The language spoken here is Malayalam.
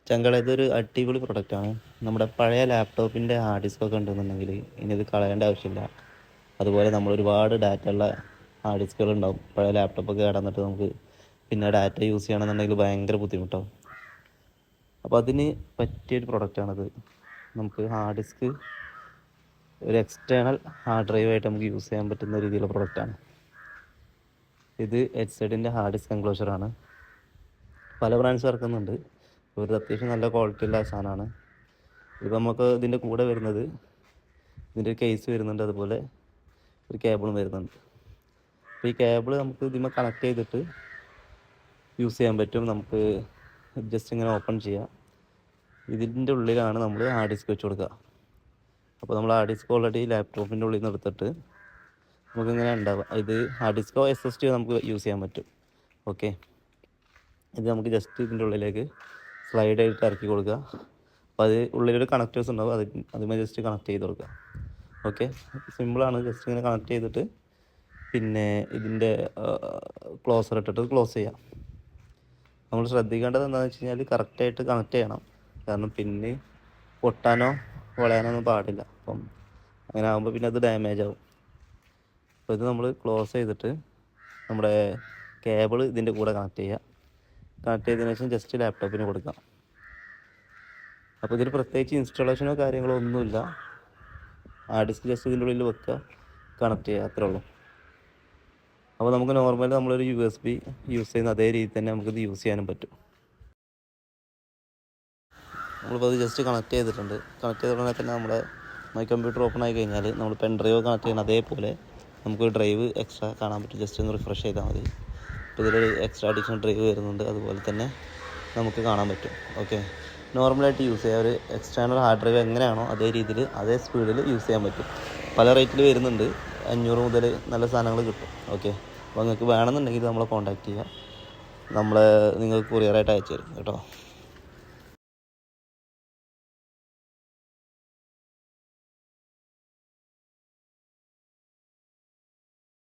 ചങ്കള ഇതൊരു അടിപൊളി പ്രൊഡക്റ്റാണ്. നമ്മുടെ പഴയ ലാപ്ടോപ്പിൻ്റെ ഹാർഡ് ഡിസ്കൊക്കെ ഉണ്ടെന്നുണ്ടെങ്കിൽ ഇനി ഇത് കളയേണ്ട ആവശ്യമില്ല. അതുപോലെ നമ്മൾ ഒരുപാട് ഡാറ്റ ഉള്ള ഹാർഡ് ഡിസ്കുകൾ ഉണ്ടാവും. പഴയ ലാപ്ടോപ്പൊക്കെ കിടന്നിട്ട് നമുക്ക് പിന്നെ ഡാറ്റ യൂസ് ചെയ്യണമെന്നുണ്ടെങ്കിൽ ഭയങ്കര ബുദ്ധിമുട്ടാവും. അപ്പോൾ അതിന് പറ്റിയൊരു പ്രൊഡക്റ്റാണത്. നമുക്ക് ഹാർഡ് ഡിസ്ക് ഒരു എക്സ്റ്റേണൽ ഹാർഡ് ഡ്രൈവായിട്ട് നമുക്ക് യൂസ് ചെയ്യാൻ പറ്റുന്ന രീതിയിലുള്ള പ്രൊഡക്റ്റാണ് ഇത്. HZൻ്റെ ഹാർഡ് ഡിസ്ക് എൻക്ലോഷറാണ്. പല ബ്രാൻഡ്സ് ഇറക്കുന്നുണ്ട്. ഒരു അത്യാവശ്യം നല്ല ക്വാളിറ്റി ഉള്ള സാധനമാണ്. ഇപ്പോൾ നമുക്ക് ഇതിൻ്റെ കൂടെ വരുന്നത് ഇതിൻ്റെ ഒരു കേസ് വരുന്നുണ്ട്, അതുപോലെ ഒരു കേബിളും വരുന്നുണ്ട്. അപ്പോൾ ഈ കേബിൾ നമുക്ക് ഇതിന്മേൽ കണക്ട് ചെയ്തിട്ട് യൂസ് ചെയ്യാൻ പറ്റും. നമുക്ക് ജസ്റ്റ് ഇങ്ങനെ ഓപ്പൺ ചെയ്യാം. ഇതിൻ്റെ ഉള്ളിലാണ് നമ്മൾ ഹാർഡ് ഡിസ്ക് വെച്ച് കൊടുക്കുക. അപ്പോൾ നമ്മൾ ഹാർഡ് ഡിസ്ക് ഓൾറെഡി ലാപ്ടോപ്പിൻ്റെ ഉള്ളിൽ നിന്ന് എടുത്തിട്ട് നമുക്കിങ്ങനെ ഉണ്ടാവുക. ഇത് ഹാർഡ് ഡിസ്കോ SSD നമുക്ക് യൂസ് ചെയ്യാൻ പറ്റും. ഓക്കെ, ഇത് നമുക്ക് ജസ്റ്റ് ഇതിൻ്റെ ഉള്ളിലേക്ക് സ്ലൈഡ് ആയിട്ട് ഇറക്കി കൊടുക്കുക. അപ്പോൾ അത് ഉള്ളിലൊരു കണക്റ്റേഴ്സ് ഉണ്ടാവും, അതുമായി ജസ്റ്റ് കണക്ട് ചെയ്ത് കൊടുക്കുക. ഓക്കെ, സിമ്പിളാണ്. ജസ്റ്റ് ഇങ്ങനെ കണക്ട് ചെയ്തിട്ട് പിന്നെ ഇതിൻ്റെ ക്ലോസർ ഇട്ടിട്ട് ക്ലോസ് ചെയ്യാം. നമ്മൾ ശ്രദ്ധിക്കേണ്ടത് എന്താണെന്ന് വെച്ച് കഴിഞ്ഞാൽ കറക്റ്റായിട്ട് കണക്ട് ചെയ്യണം. കാരണം പിന്നെ പൊട്ടാനോ വളയാനോ ഒന്നും പാടില്ല. അപ്പം അങ്ങനെ ആകുമ്പോൾ പിന്നെ അത് ഡാമേജ് ആവും. അപ്പോൾ ഇത് നമ്മൾ ക്ലോസ് ചെയ്തിട്ട് നമ്മുടെ കേബിൾ ഇതിൻ്റെ കൂടെ കണക്ട് ചെയ്യുക. കണക്ട് ചെയ്തതിനു ശേഷം ജസ്റ്റ് ലാപ്ടോപ്പിന് കൊടുക്കാം. അപ്പോൾ ഇതിൽ പ്രത്യേകിച്ച് ഇൻസ്റ്റാളേഷനോ കാര്യങ്ങളോ ഒന്നുമില്ല. ഹാർഡ് ഡിസ്ക് ജസ്റ്റ് ഇതിൻ്റെ ഉള്ളിൽ വെക്കുക, കണക്ട് ചെയ്യുക, അത്രേ ഉള്ളൂ. അപ്പോൾ നമുക്ക് നോർമലി നമ്മളൊരു USB യൂസ് ചെയ്യുന്ന അതേ രീതി തന്നെ നമുക്കിത് യൂസ് ചെയ്യാനും പറ്റും. നമ്മളിപ്പോൾ അത് ജസ്റ്റ് കണക്ട് ചെയ്തിട്ടുണ്ട്. കണക്ട് ചെയ്ത ഉടനെ തന്നെ നമ്മുടെ മൈ കമ്പ്യൂട്ടർ ഓപ്പൺ ആയി കഴിഞ്ഞാൽ നമ്മൾ പെൻ ഡ്രൈവ് കണക്ട് ചെയ്യുന്ന അതേപോലെ നമുക്ക് ഡ്രൈവ് എക്സ്ട്രാ കാണാൻ പറ്റും. ജസ്റ്റ് ഒന്ന് റിഫ്രഷ് ചെയ്താൽ മതി. ഇപ്പോൾ ഇതിലൊരു എക്സ്ട്രാ അഡീഷണൽ ഡ്രൈവ് വരുന്നുണ്ട്, അതുപോലെ തന്നെ നമുക്ക് കാണാൻ പറ്റും. ഓക്കെ, നോർമലായിട്ട് യൂസ് ചെയ്യുക. ഒരു എക്സ്റ്റേണൽ ഹാർഡ് ഡ്രൈവ് എങ്ങനെയാണോ അതേ രീതിയിൽ അതേ സ്പീഡിൽ യൂസ് ചെയ്യാൻ പറ്റും. പല റേറ്റിൽ വരുന്നുണ്ട്. 500 മുതൽ നല്ല സാധനങ്ങൾ കിട്ടും. ഓക്കെ, അപ്പോൾ നിങ്ങൾക്ക് വേണമെന്നുണ്ടെങ്കിൽ നമ്മളെ കോൺടാക്റ്റ് ചെയ്യുക. നിങ്ങൾക്ക് കൊറിയറായിട്ട് അയച്ചു തരും കേട്ടോ.